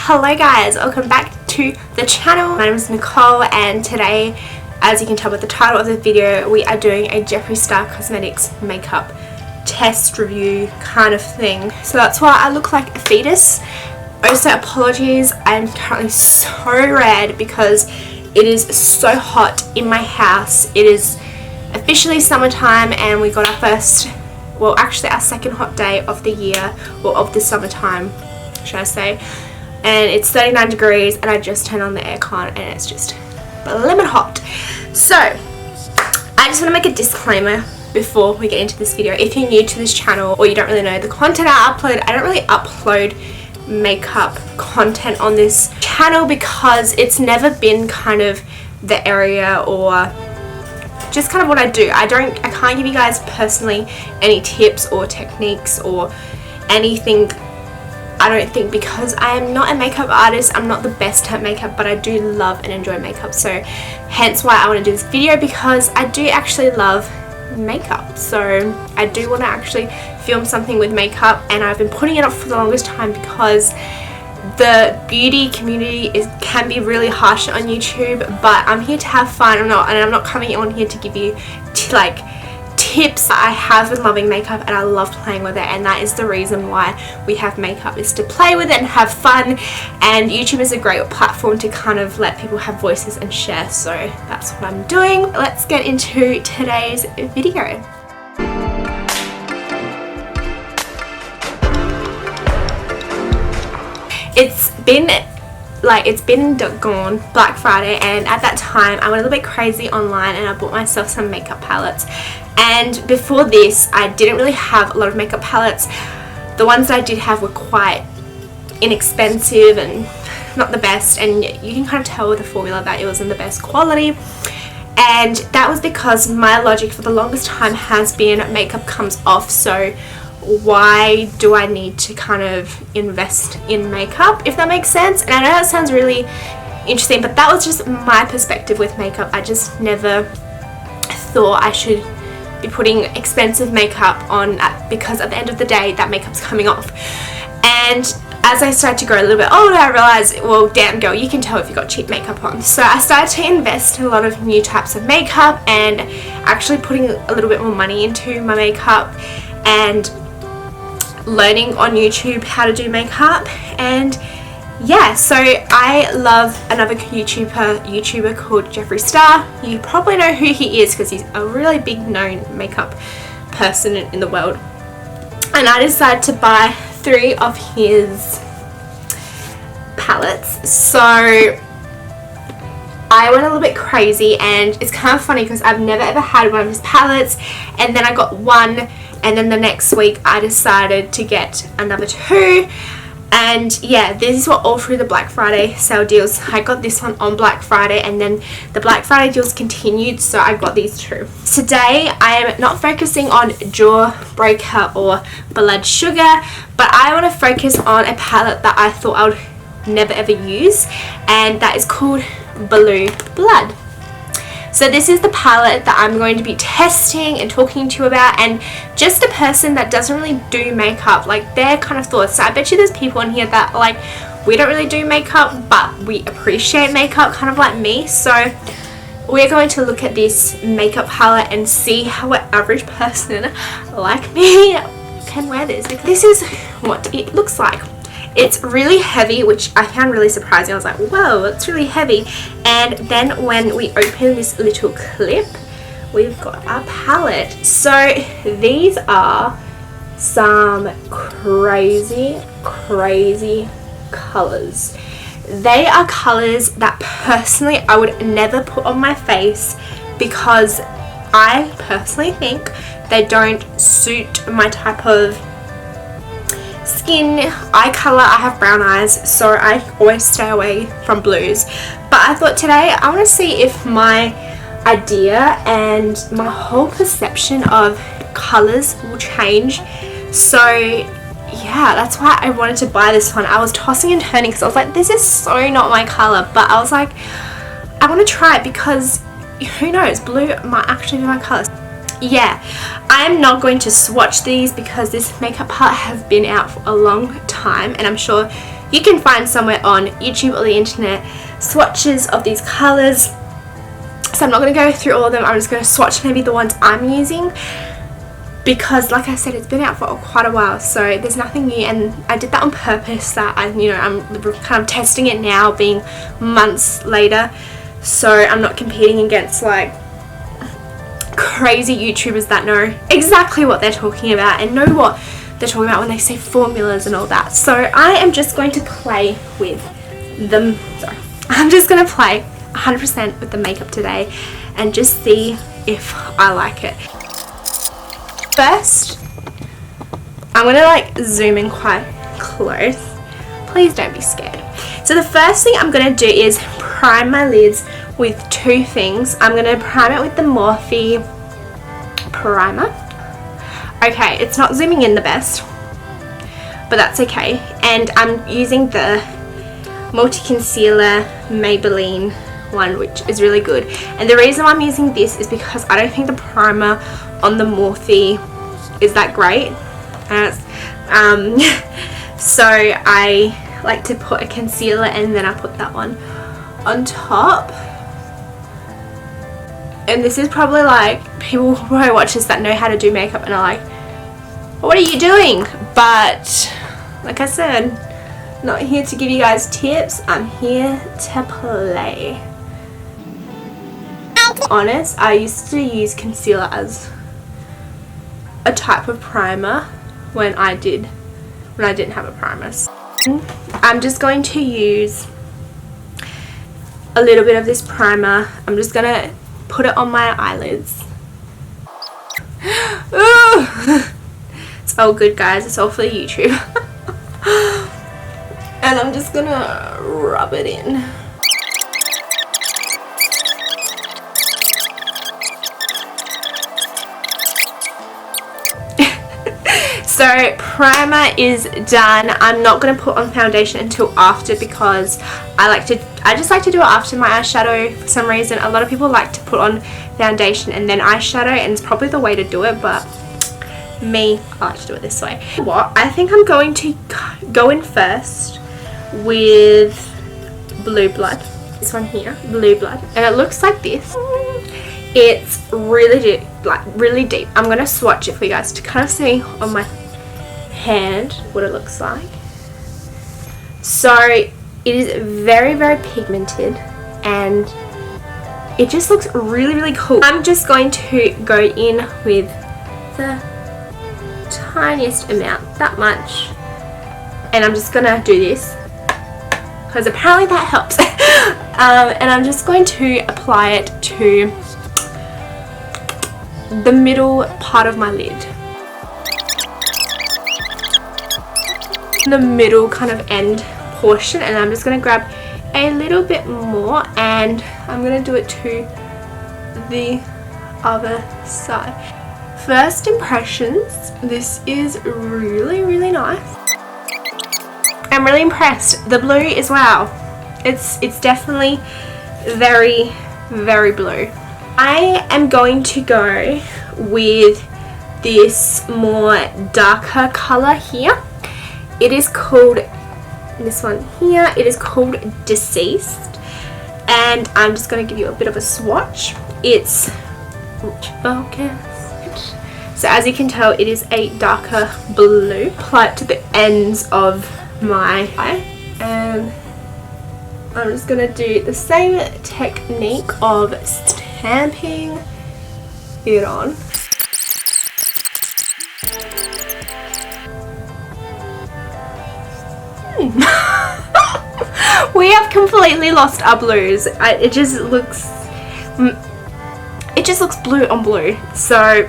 Hello guys, welcome back to the channel. My name is Nicole and today, as you can tell by the title of the video, we are doing a Jeffree Star Cosmetics makeup test review kind of thing. So that's why I look like a fetus. Also apologies, I'm currently so red because it is so hot in my house. It is officially summertime and we got our first, well actually our second hot day of the year, or of the summertime should I say, and it's 39 degrees and I just turned on the aircon and it's just lemon hot. So I just want to make a disclaimer before we get into this video. If you're new to this channel or you don't really know the content I upload, I don't really upload makeup content on this channel because it's never been kind of the area or just kind of what I do. I can't give you guys personally any tips or techniques or anything, I don't think, because I am not a makeup artist. I'm not the best at makeup, but I do love and enjoy makeup, so hence why I want to do this video, because I do actually love makeup. So I do want to actually film something with makeup, and I've been putting it off for the longest time because the beauty community can be really harsh on YouTube, but I'm here to have fun. I'm not coming on here to give you tips. I have been loving makeup and I love playing with it, and that is the reason why we have makeup, is to play with it and have fun, and YouTube is a great platform to kind of let people have voices and share, so that's what I'm doing. Let's get into today's video. It's been gone Black Friday, and at that time I went a little bit crazy online and I bought myself some makeup palettes. And before this I didn't really have a lot of makeup palettes. The ones that I did have were quite inexpensive and not the best, and you can kind of tell with the formula that it wasn't the best quality. And that was because my logic for the longest time has been makeup comes off, so why do I need to kind of invest in makeup, if that makes sense? And I know that sounds really interesting, but that was just my perspective with makeup. I just never thought I should be putting expensive makeup on because at the end of the day that makeup's coming off. And as I started to grow a little bit older, I realized, well, damn girl, you can tell if you got cheap makeup on. So I started to invest in a lot of new types of makeup and actually putting a little bit more money into my makeup and learning on YouTube how to do makeup. And yeah, so I love another YouTuber called Jeffree Star. You probably know who he is because he's a really big known makeup person in the world. And I decided to buy 3 of his palettes. So I went a little bit crazy, and it's kind of funny because I've never ever had one of his palettes, and then I got one, and then the next week I decided to get another 2. And yeah, these were all through the Black Friday sale deals. I got this one on Black Friday, and then the Black Friday deals continued, so I got these 2. Today I am not focusing on Jawbreaker or Blood Sugar, but I want to focus on a palette that I thought I would never ever use, and that is called Blue Blood. So this is the palette that I'm going to be testing and talking to you about, and just a person that doesn't really do makeup, like their kind of thoughts. So I bet you there's people in here that like, we don't really do makeup but we appreciate makeup, kind of like me. So we're going to look at this makeup palette and see how an average person like me can wear this, because this is what it looks like. It's really heavy, which I found really surprising. I was like, whoa, it's really heavy. And then when we open this little clip, we've got our palette. So these are some crazy colors. They are colors that personally I would never put on my face because I personally think they don't suit my type of skin, eye color. I have brown eyes, so I always stay away from blues. But I thought today I want to see if my idea and my whole perception of colors will change. So yeah, that's why I wanted to buy this one. I was tossing and turning because I was like, this is so not my color, but I was like, I want to try it because who knows, blue might actually be my color. Yeah, I'm not going to swatch these because this makeup palette has been out for a long time, and I'm sure you can find somewhere on YouTube or the internet swatches of these colours. So I'm not going to go through all of them. I'm just going to swatch maybe the ones I'm using, because like I said, it's been out for quite a while, so there's nothing new, and I did that on purpose, that I'm kind of testing it now, being months later, so I'm not competing against like crazy YouTubers that know exactly what they're talking about and know what they're talking about when they say formulas and all that. So I am just going to play with them. Sorry, I'm just going to play 100% with the makeup today and just see if I like it. First, I'm going to like zoom in quite close. Please don't be scared. So the first thing I'm going to do is prime my lids with two things. I'm going to prime it with the Morphe primer. Okay, it's not zooming in the best, but that's okay. And I'm using the multi-concealer Maybelline one, which is really good. And the reason why I'm using this is because I don't think the primer on the Morphe is that great. So I like to put a concealer and then I put that one on top. And this is probably like, people who probably watch this that know how to do makeup and are like, what are you doing? But like I said, not here to give you guys tips, I'm here to play. Honest, I used to use concealer as a type of primer when I didn't have a primer. So I'm just going to use a little bit of this primer. I'm just gonna put it on my eyelids. It's all good, guys, it's all for YouTube. And I'm just gonna rub it in. So primer is done. I'm not going to put on foundation until after, because I just like to do it after my eyeshadow for some reason. A lot of people like to put on foundation and then eyeshadow, and it's probably the way to do it, but me, I like to do it this way. What? I think I'm going to go in first with Blue Blood. This one here, Blue Blood, and it looks like this. It's really deep, like really deep. I'm going to swatch it for you guys to kind of see on my hand what it looks like. So it is very, very pigmented and it just looks really, really cool. I'm just going to go in with the tiniest amount, that much, and I'm just gonna do this because apparently that helps. And I'm just going to apply it to the middle part of my lid, the middle kind of end portion, and I'm just going to grab a little bit more and I'm going to do it to the other side. First impressions, this is really, really nice. I'm really impressed. The blue is wow. It's definitely very, very blue. I am going to go with this more darker color here. It is called, this one here, it is called Deceased, and I'm just going to give you a bit of a swatch. It's focus. So as you can tell, it is a darker blue. Apply it to the ends of my eye, and I'm just going to do the same technique of stamping it on. We have completely lost our blues. It just looks blue on blue. So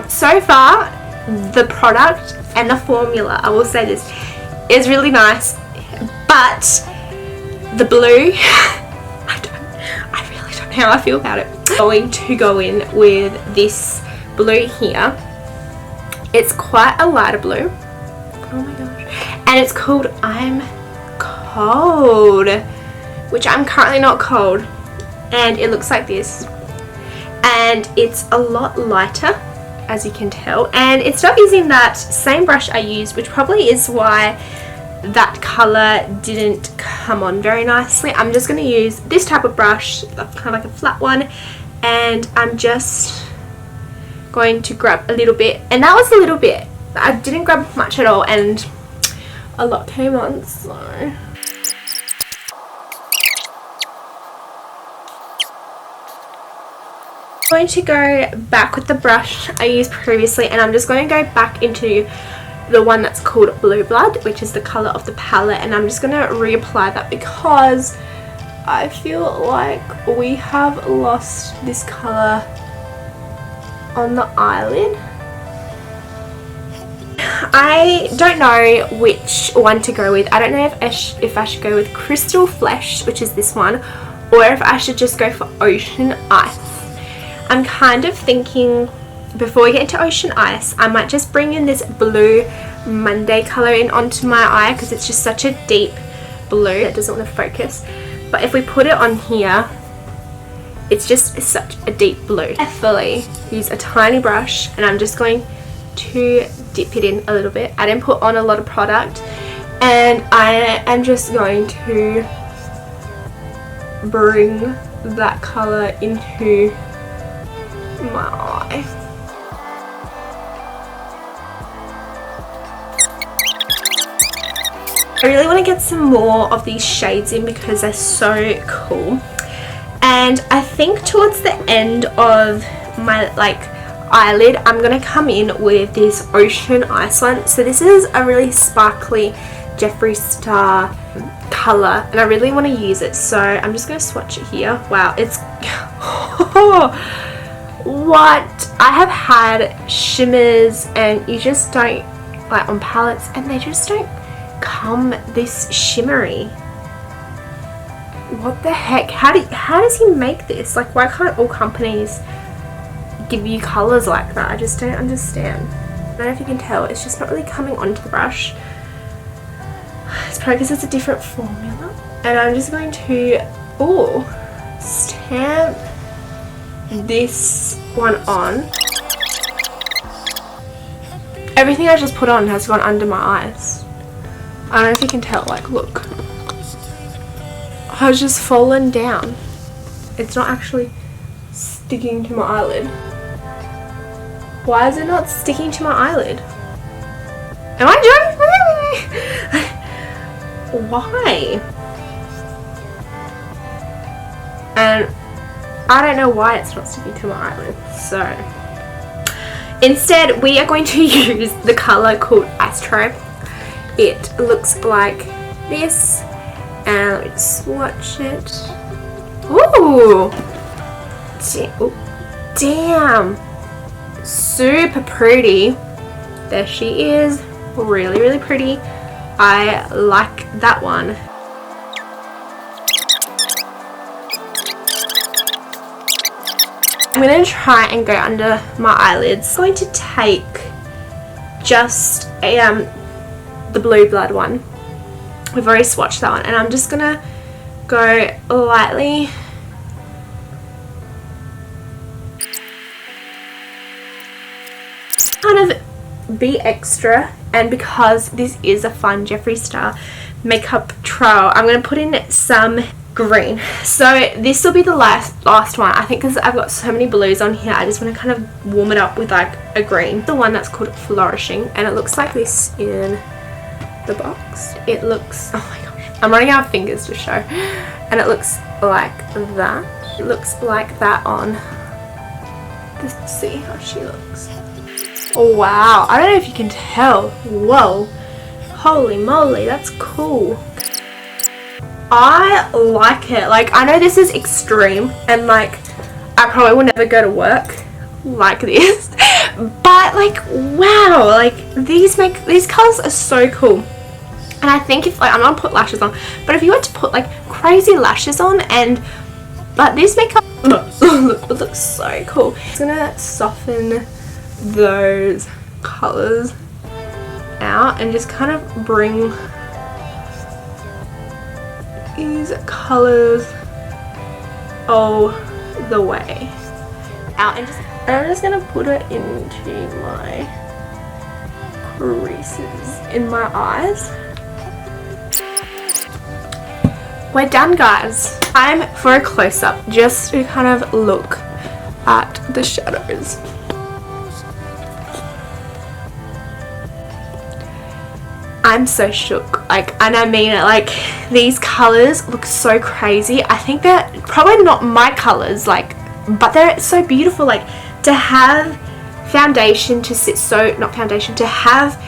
so far the product and the formula, I will say this, is really nice, but the blue I really don't know how I feel about it. I'm going to go in with this blue here. It's quite a lighter blue. Oh my gosh. And it's called I'm Cold, which I'm currently not cold, and it looks like this, and it's a lot lighter, as you can tell, and it's not using that same brush I used, which probably is why that colour didn't come on very nicely. I'm just going to use this type of brush, kind of like a flat one, and I'm just going to grab a little bit, and that was a little bit. I didn't grab much at all, and a lot came on, so I'm going to go back with the brush I used previously, and I'm just going to go back into the one that's called Blue Blood, which is the colour of the palette, and I'm just going to reapply that because I feel like we have lost this colour on the eyelid. I don't know which one to go with. I don't know if I should go with Crystal Flesh, which is this one, or if I should just go for Ocean Ice. I'm kind of thinking, before we get into Ocean Ice, I might just bring in this Blue Monday colour in onto my eye because it's just such a deep blue. It doesn't want to focus. But if we put it on here, it's just such a deep blue. I fully use a tiny brush, and I'm just going to dip it in a little bit. I didn't put on a lot of product, and I am just going to bring that colour into my eye. I really want to get some more of these shades in because they're so cool. And I think towards the end of my eyelid, I'm going to come in with this Ocean Ice one. So this is a really sparkly Jeffree Star colour, and I really want to use it. So I'm just going to swatch it here. Wow, it's what? I have had shimmers, and you just don't, like, on palettes, and they just don't come this shimmery. What the heck? How does he make this? Like, why can't all companies give you colours like that? I just don't understand. I don't know if you can tell, it's just not really coming onto the brush. It's probably because it's a different formula. And I'm just going to stamp this one on. Everything I just put on has gone under my eyes. I don't know if you can tell, like, look. Has just fallen down. It's not actually sticking to my eyelid. Why is it not sticking to my eyelid? Am I joking? Why? And I don't know why it's not sticking to my eyelid. So instead, we are going to use the colour called Astro. It looks like this, and let me swatch it. Ooh, damn, super pretty. There she is, really, really pretty. I like that one. I'm going to try and go under my eyelids. I'm going to take just the Blue Blood one. We've already swatched that one, and I'm just going to go lightly kind of be extra, and because this is a fun Jeffree Star makeup trial, I'm going to put in some green. So this will be the last one, I think, because I've got so many blues on here. I just want to kind of warm it up with like a green. The one that's called Flourishing, and it looks like this in the box. It looks, oh my gosh, I'm running out of fingers to show, and it looks like that. It looks like that on. Let's see how she looks. Oh wow, I don't know if you can tell. Whoa, holy moly, that's cool. I like it. Like, I know this is extreme, and like I probably will never go to work like this, but like, wow, like these colors are so cool. And I think if, like, I'm not gonna put lashes on, but if you were to put like crazy lashes on and like this makeup, it looks so cool. It's gonna soften those colors out and just kind of bring these colors all the way out, and I'm just gonna put it into my creases in my eyes. we're done, guys. Time for a close-up just to kind of look at the shadows. I'm so shook, like, and I mean it, like, these colors look so crazy. I think they're probably not my colors, like, but they're so beautiful. Like, to have foundation to sit so, not foundation, to have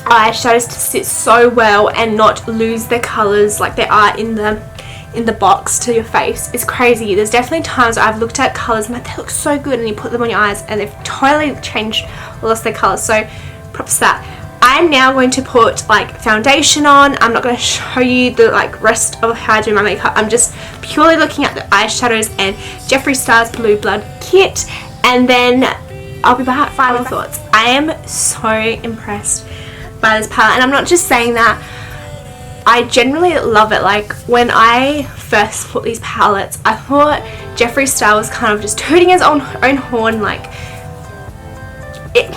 eyeshadows to sit so well and not lose their colors like they are in the box to your face is crazy. There's definitely times I've looked at colors and like, they look so good, and you put them on your eyes and they've totally changed, lost their colors. So props to that. I'm now going to put like foundation on. I'm not going to show you the like rest of how I do my makeup. I'm just purely looking at the eyeshadows and Jeffree Star's Blue Blood kit, and then I'll be back. Final thoughts. I am so impressed by this palette, and I'm not just saying that. I generally love it. Like, when I first put these palettes, I thought Jeffree Star was kind of just tooting his own horn, like it.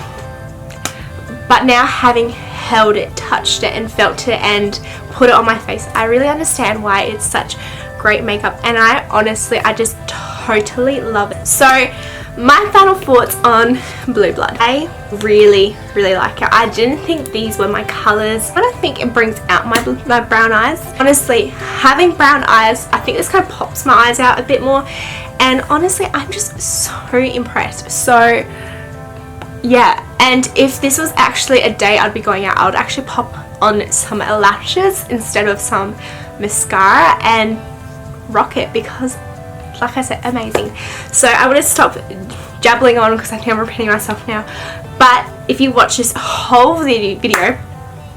But now, having held it, touched it, and felt it, and put it on my face, I really understand why it's such great makeup. And I honestly, I just totally love it. So, my final thoughts on Blue Blood. I really, really like it. I didn't think these were my colours. I don't think it brings out my brown eyes. Honestly, having brown eyes, I think this kind of pops my eyes out a bit more. And honestly, I'm just so impressed. So, yeah. And if this was actually a day I'd be going out, I would actually pop on some lashes instead of some mascara and rock it, because like I said, amazing. So I want to stop jabbling on because I think I'm repeating myself now. But if you watch this whole video,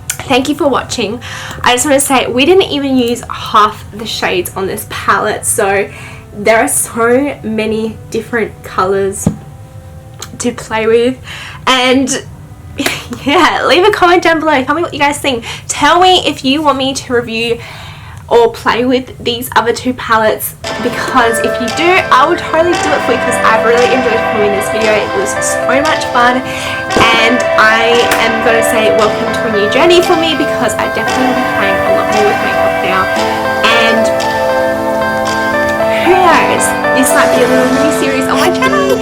thank you for watching. I just want to say we didn't even use half the shades on this palette, so there are so many different colors to play with. And yeah, leave a comment down below. Tell me what you guys think. Tell me if you want me to review or play with these other two palettes, because if you do, I would totally do it for you, because I've really enjoyed filming this video. It was so much fun, and I am going to say welcome to a new journey for me, because I definitely will be playing a lot more with makeup now. And who knows, this might be a little mini series on my channel,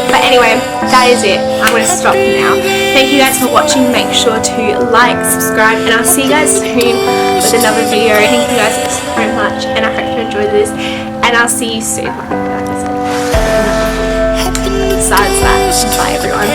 but anyway, that is it. I'm going to stop now. Thank you guys for watching. Make sure to like, subscribe, and I'll see you guys soon with another video. Thank you guys so much, and I hope you enjoyed this, and I'll see you soon. Besides that, bye everyone.